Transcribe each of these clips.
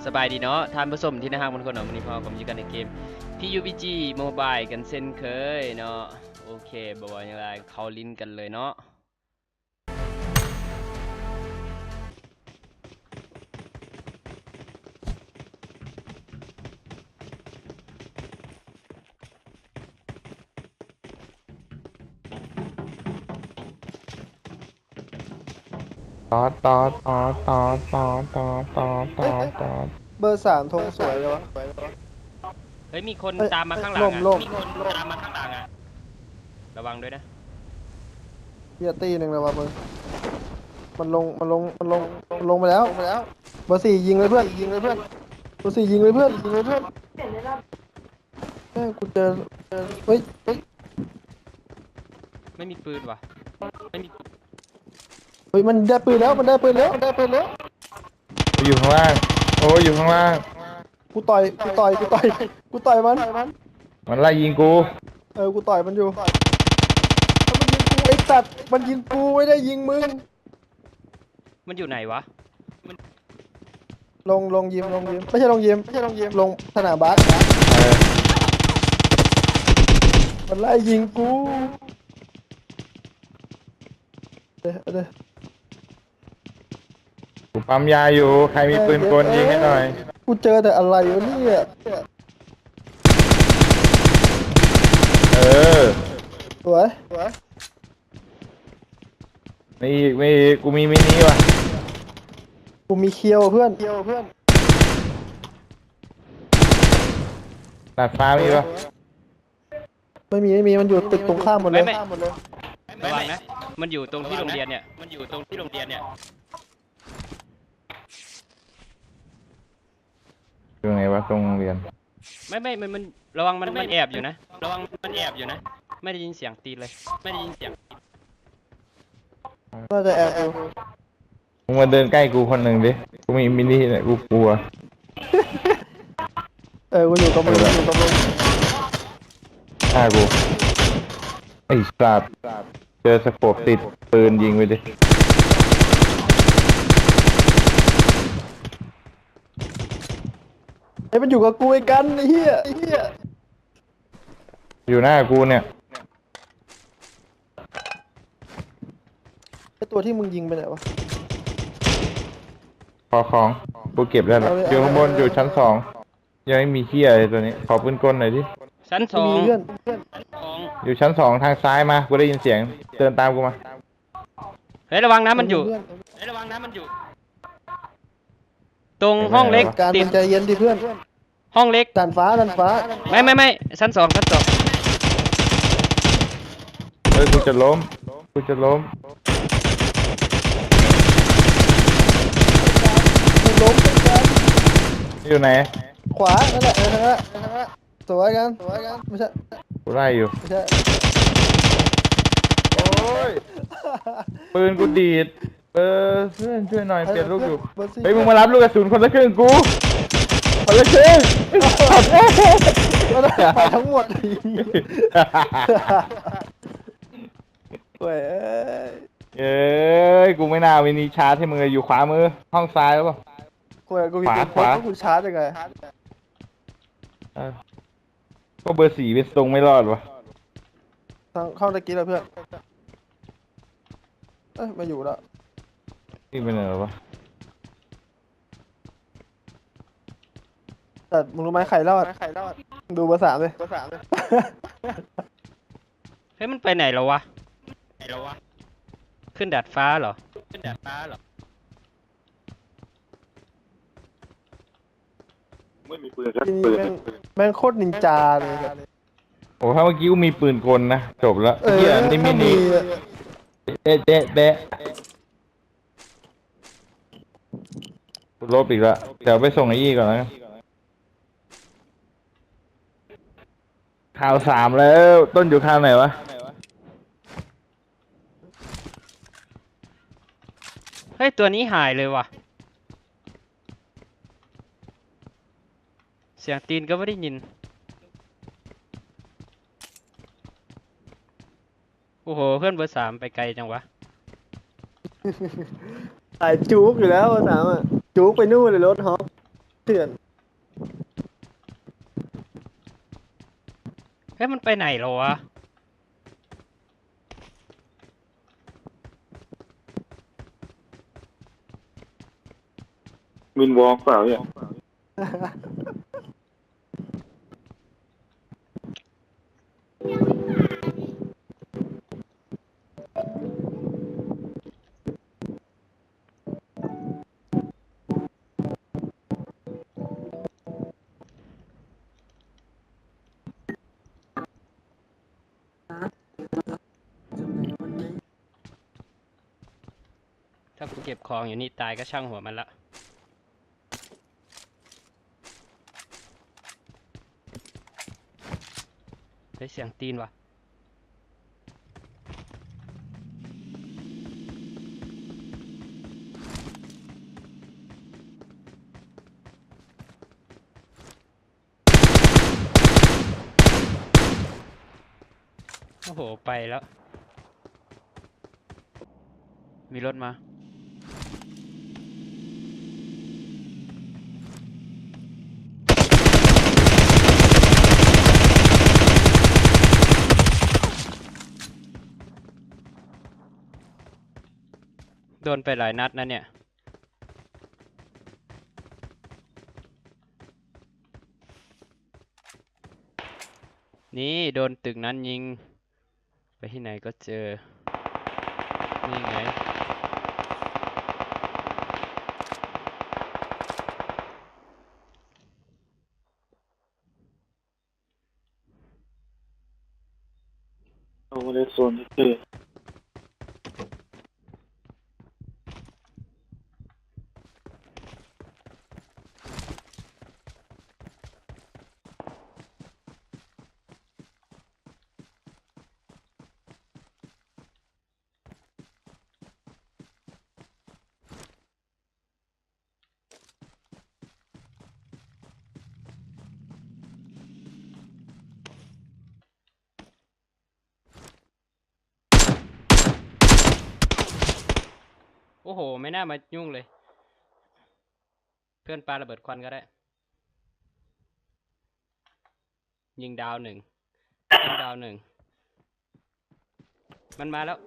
สบายดีเนาะท่านผู้ชมที่น่ารักทุกคนเนาะวันนี้พอผมอยู่กันในเกม PUBG Mobile กันเช่นเคยเนาะโอเคบอกว่าอย่างไรเข้าลิ้นกันเลยเนาะต่อเบอร์สามธงสวยเลยวะเฮ้ยมีคนเอ้ย ตามมาข้างหลังอ่ะล่มมีคนตามมาข้างหลังอ่ะระวังด้วยนะเฮียตีหนึ่งเลยวะมึงมันลงไปแล้วเบอร์สี่ยิงเลยเพื่อนเบอร์สี่ยิงเลยเพื่อนกูเจอเฮ้ยไม่มีปืนว่ะไม่มี เฮ้ยมันได้ปืนแล้วอยู่ข้างล่างโอ้อยู่ข้างล่างกูต่อยมันมันไล่ยิงกูกูต่อยมันอยู่แล้วมันยิงกูไอ้สัตว์มันยิงกูไม่ได้ยิงมึงมันอยู่ไหนวะลงยิมไม่ใช่ลงยิมลงสนามบาสเออมันไล่ยิงกูเดี๋ยวกูปั๊มยาอยู่ใครมีปืนกลยิงให้หน่อยกูเจอแต่อะไรวะเนี่ย เออสวยไม่อีกกูมีมินิว่ะกูมีเคียวเพื่อนดาดฟ้ามีปะไม่มีมันอยู่ตึกตรงข้ามหมดเลย ระวังนะมันอยู่ตรงที่โรงเรียนเนี่ยอยู่ไหนวะตรงโรงเรียนไม่มันระวังมันแอบอยู่นะไม่ได้ยินเสียงตีเลยน่าจะแอบอยู่ มึงมาเดินใกล้กูคนหนึ่งดิกูมีมินิเนี่ยกูกลัวกูอยู่กับมึงฆ่ากูไอ้สัตว์เจอสโคปติดปืนยิงไปดิมันอยู่กับกูไอ้กันไอ้เหี้ยอยู่หน้ากูเนี่ยไอ้ตัวที่มึงยิงไปไหนวะขอของกูเก็บได้แล้วอยู่ข้างบนอยู่ชั้นสองยังไม่มีเหี้ยอะไรตัวนี้ขอปืนกลหน่อยดิชั้นสองมีเพื่อนอยู่ชั้นสองทางซ้ายมากูได้ยินเสียงเดินตามกูมาเฮ้ยระวังนะมันอยู่ตรงห้องเล็กการ ติ มึ ด งใจเย็นดิเพื่อน ห้องเล็กด่านฟ้าไม่ชั้นสองเฮ้ยกูจะล้มมันล้มกัน อยู่ไหน ขวานั่นแหละสวยกันไม่ใช่ กูไล่อยู่ ไม่ใช่ โอ้ยปืนกูดีดเพื่อนช่วยหน่อยเปลี่ยนลูกอยู่เฮ้ยมึงมารับลูกกระสุนคนละครึ่งกูคนละครึ่ง ไปทั้งหมดเว้ยเอ้ยกูไม่น่าวินิชาร์จที่มึงอยู่ขวามือห้องซ้ายหรือเปล่ากูมีปืนพกกูชาร์จยังไงก็เบอร์สี่เป็นทรงไม่รอดวะเข้าตะกี้แล้วเพื่อนมาอยู่แล้วนี่เป็นอะไรวะแต่มึงรู้ไหมใครรอดดูเบอร์สามเลย เฮ้ยมันไปไหนแล้ววะขึ้นดาดฟ้าเหรอไม่มีปืน ที่นี่แม่งโคตรนินจาเลย โอ้ถ้าเมื่อกี้กูมีปืนกลนะจบแล้วเฮียนี่มินิเดะกูลบอีกแล้วเดี๋ยวไปส่งไอ้ยี่ก่อนนะข่าวสามแล้วต้นอยู่ข่าวไหนวะเฮ้ยตัวนี้หายเลยว่ะเสียงตีนก็ไม่ได้ยินโอ้โหเพื่อนเบอร์สามไปไกลจังวะ สายจุกอยู่แล้วเบอร์สามจุกไปนู่นเลยรถฮอป เถื่อน เฮ้ยมันไปไหนเหรอวะ วินวอล์กเปล่าเนี่ย ถ้ากูเก็บของอยู่นี่ตายก็ช่างหัวมันละได้เสียงตีนวะโอ้โหไปแล้ว มีรถมา โดนไปหลายนัดนะเนี่ย นี่โดนตึกนั้นยิง ไปที่ไหนก็เจอ นี่ไง เอาเลโซนที่เจอโอ้โห ไม่น่ามายุ่งเลย เพื่อนปาระเบิดควันก็ได้ ยิงดาวหนึ่งยิงดาวหนึ่ง มันมาแล้ว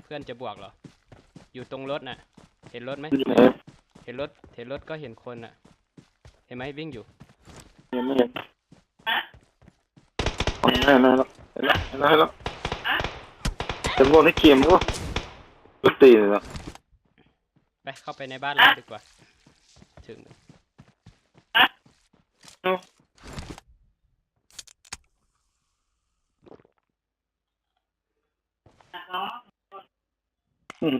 เพื่อนจะบวกเหรอ อยู่ตรงรถน่ะ เห็นรถไหม อยู่ไหน เห็นรถก็เห็นคนน่ะ เห็นไหมวิ่งอยู่ ยังไม่เห็นอ๋อเห็นแล้วเห็นแล้วเห็นแล้วเห็นแล้วแต่พวกนี้เกมก็ก็ตีเลยละ ไปเข้าไปในบ้านเราดีกว่า ถึง อืม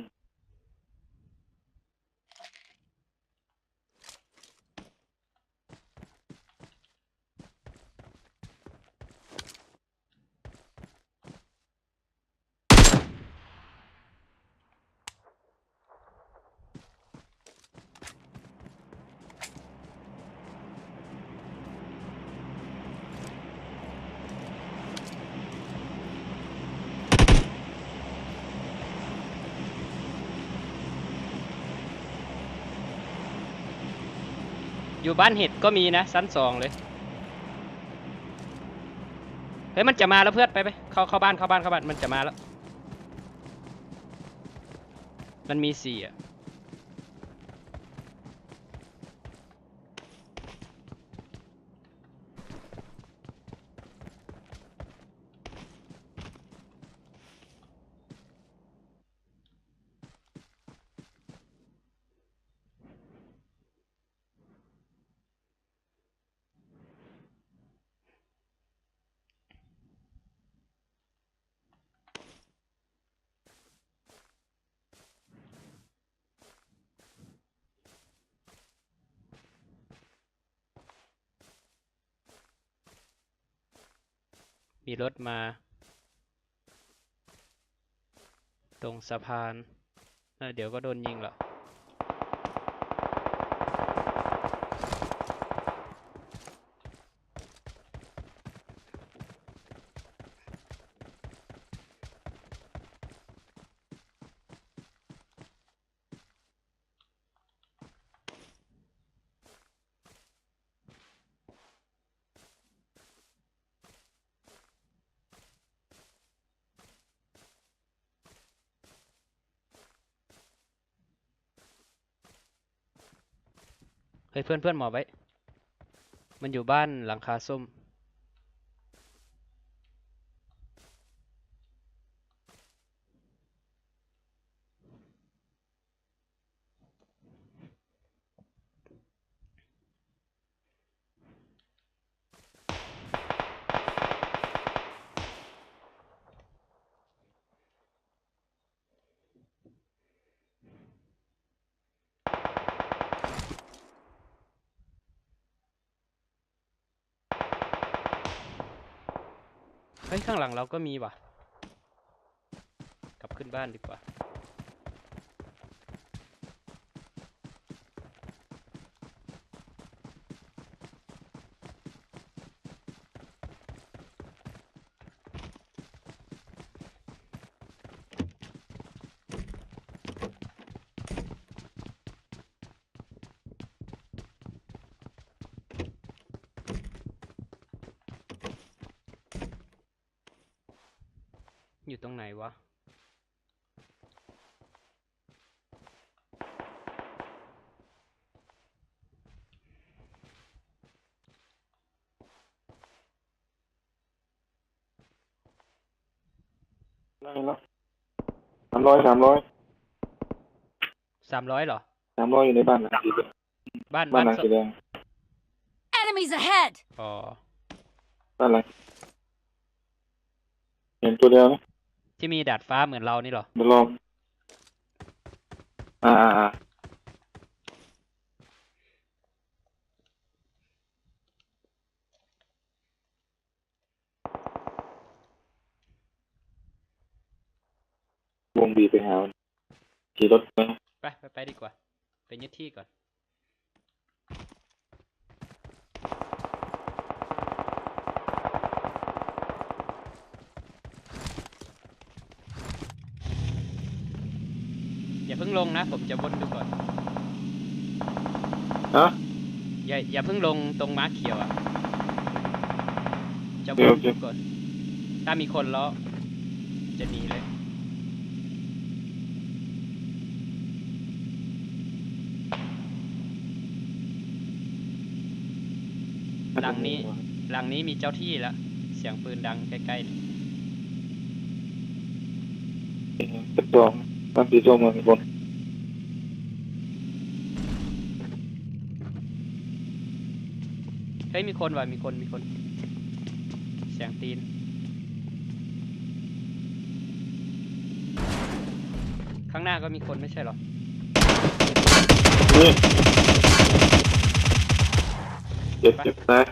อยู่บ้านเห็ดก็มีนะชั้น 2เลย เฮ้ยมันจะมาแล้วเพื่อนไปเข้าบ้านมันจะมาแล้ว มันมี4 อ่ะ มีรถมาตรงสะพานเดี๋ยวก็โดนยิงหรอกเฮ้ยเพื่อนหมอบไว้มันอยู่บ้านหลังคาส้มเฮ้ยข้างหลังเราก็มีว่ะกลับขึ้นบ้านดีกว่าอยู่ตรงไหนวะได้แล้ว300 300เหรอ อยู่ในบ้านนะ บ้าน บ้านหลังสีแดง Enemies ahead! อ๋อ บ้านอะไรเห็นตัวเดียวไหม ที่มีดาดฟ้าเหมือนเรานี่เหรอ เดี๋ยวลองวงบีไปหาขี่รถไป ไปดีกว่าไปยึดที่ก่อนอย่าเพิ่งลงนะผมจะวนดูก่อน ฮะ อย่าเพิ่งลงตรงม้าเขียวอ่ะจะว โอน เค ดูก่อนถ้ามีคนแล้วจะหนีเลยหลังนี้มีเจ้าที่แล้วเสียงปืนดังใกล้ๆนี่ เป็นตัวบ้านสีส้มเมืองบน เฮ้ยมีคนว่ะมีคนเสียงตีนข้างหน้าก็มีคนไม่ใช่เหรอ นี่เจ็บตาย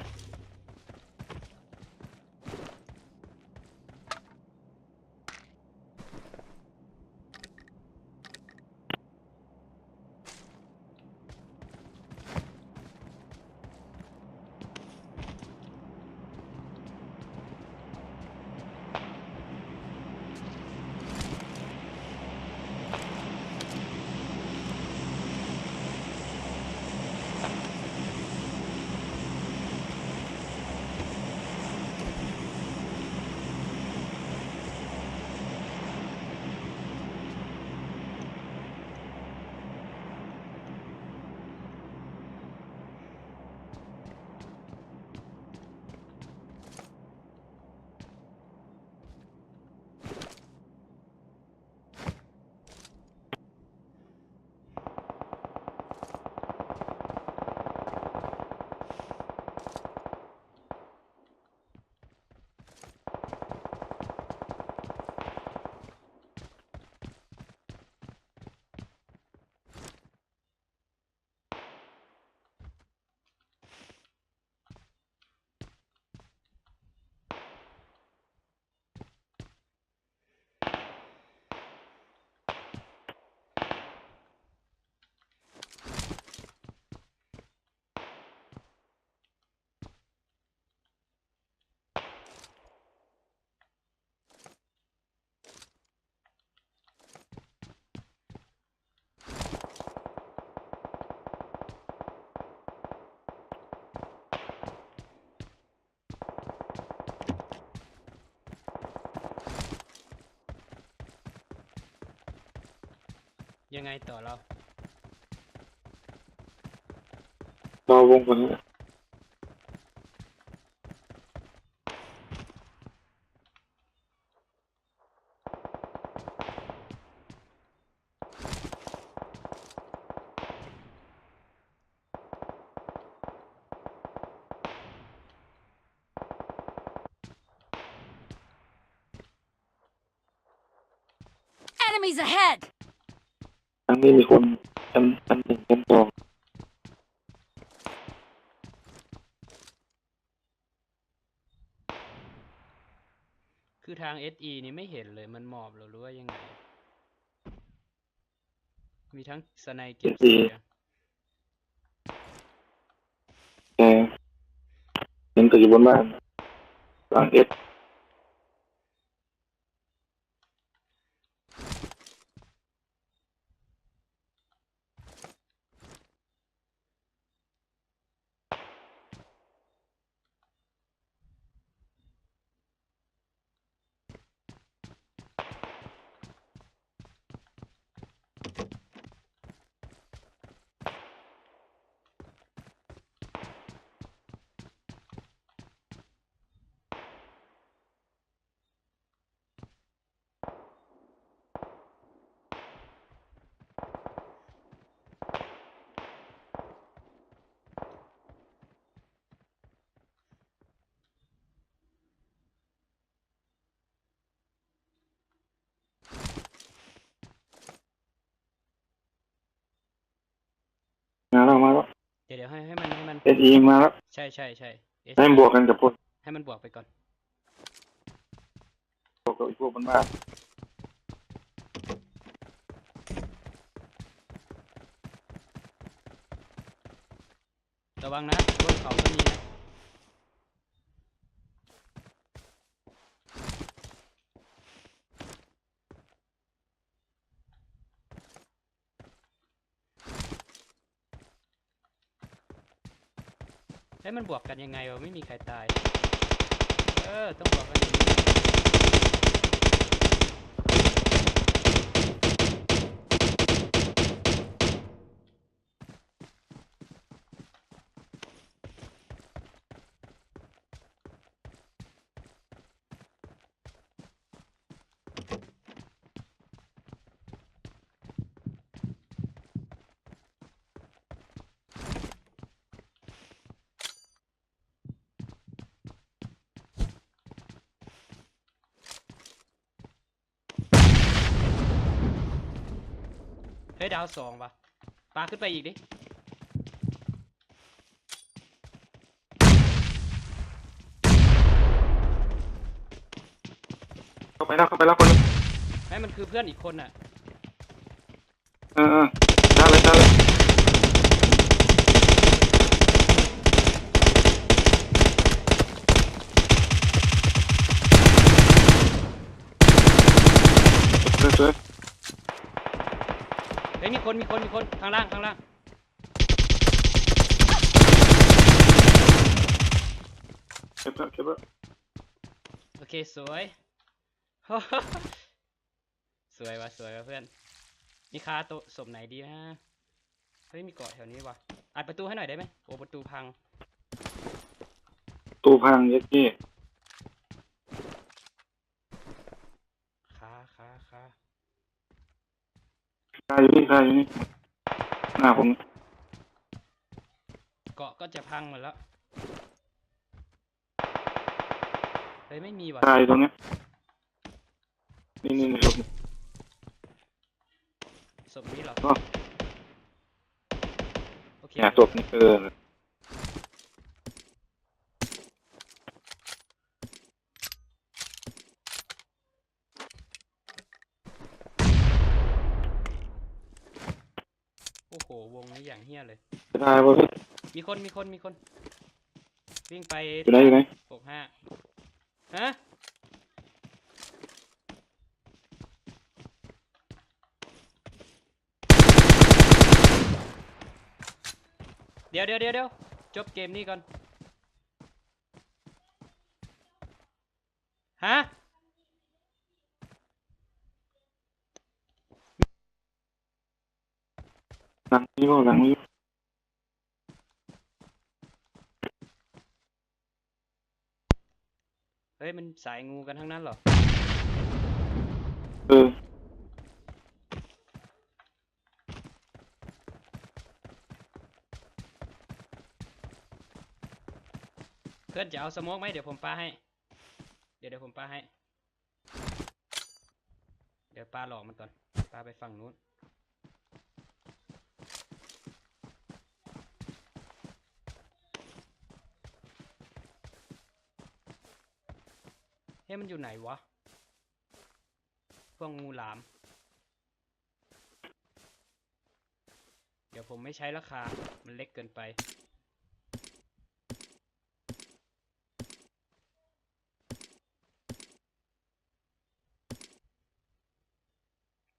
ยังไงต่อเรา รอวงคนนี้ Enemies ahead! ทั้งนี้มีคนชั้นหนึ่งชั้นสอง คือทาง SE นี่ไม่เห็นเลยมันหมอบหรือว่ายังไง มีทั้งสไนเก็บเสียง แต่เห็นแต่อยู่บนบ้านหลังเอส มาแล้ว เดี๋ยวให้มัน เอสอีมาแล้ว ใช่ SE ให้บวกกันกับพวก ให้มันบวกไปก่อน กับพวกบนบ้าน ระวังนะบนเขาก็มีนะให้มันบวกกันยังไงวะไม่มีใครตาย ต้องบวกกันอย่างนี้เฮ้ยดาว2 ว่ะปาขึ้นไปอีกดิ เข้าไปแล้วคนนึง ให้มันคือเพื่อนอีกคนน่ะ ได้เลยสวย เฮ้ยมีคนข้างล่างเก็บแล้ว โอเคสวย สวยว่ะเพื่อนมีคาโตะศพไหนดีนะเฮ้ยมีเกาะแถวนี้ว่ะอัดประตูให้หน่อยได้ไหมโอ้ประตูพัง ตู้พังเยอะกี้ คา คาอยู่นี่หน้าผม เกาะก็จะพังหมดแล้วเฮ้ยไม่มีว่ะ คาอยู่ตรงนี้นี่หลบ ศพนี้เหรอ ก็ โอเค เนี่ยศพนี่โอ้โหวงนี้อย่างเฮี้ยเลย ได้ป่ะพี่ มีคนวิ่งไป อยู่ไหน 65ฮะเดี๋ยวจบเกมนี้ก่อนฮะ หลังนี้ก็หลังนี้ เฮ้ยมันสายงูกันทั้งนั้นเหรอ เออ เพื่อนจะเอาสโมกไหมเดี๋ยวผมปาให้ เดี๋ยวผมปาให้ เดี๋ยวปาหลอกมันก่อนปาไปฝั่งนู้นเฮ้ยมันอยู่ไหนวะพวกงูหลาม เดี๋ยวผมไม่ใช้ราคา มันเล็กเกินไป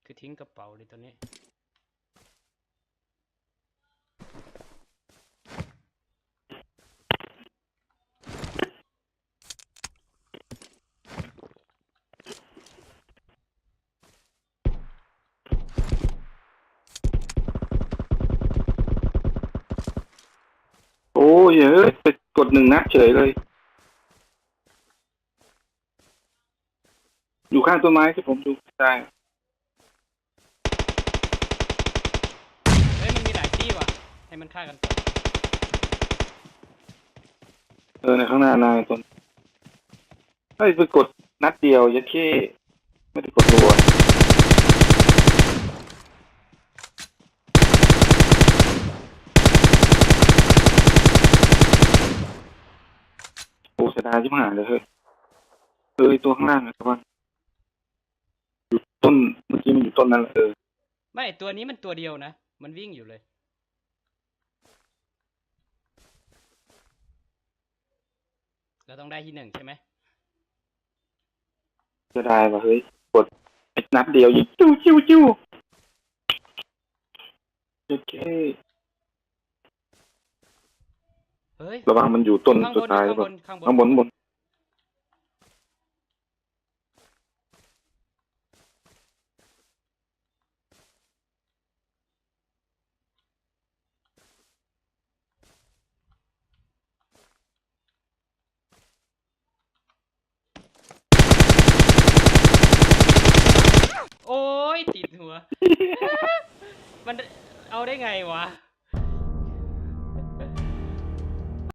คือทิ้งกระเป๋าเลยตัวนี้ โอ้ยเอ้ยไปกด1 นัดเฉยเลย อยู่ข้างต้นไม้ที่ผมดูได้ เฮ้ยมันมีหลายที่ว่ะ ให้มันฆ่ากันก่อน ในข้างหน้านายต้นเฮ้ยไปกดนัดเดียวยัดเข้ไม่ได้กดรัวโอ้เสียดายชิบหายเลยเฮ้ยตัวข้างล่างอะครับว่าอยู่ต้นเมื่อกี้มันอยู่ต้นนั้นแหละไม่ตัวนี้มันตัวเดียวนะ มันวิ่งอยู่เลย เราต้องได้ที่ 1ใช่ไหม เสียดายว่ะเฮ้ยกดนัดเดียวยิงจิ้วจิ้วจิ้วยัดเข้ เฮ้ย ระวังมันอยู่ต้น ข้าง สุ บ ด น ท้าย ข้าง แบบ บนข้างบน ข้างบนโอ้ยติดหัว มันเอาได้ไงวะ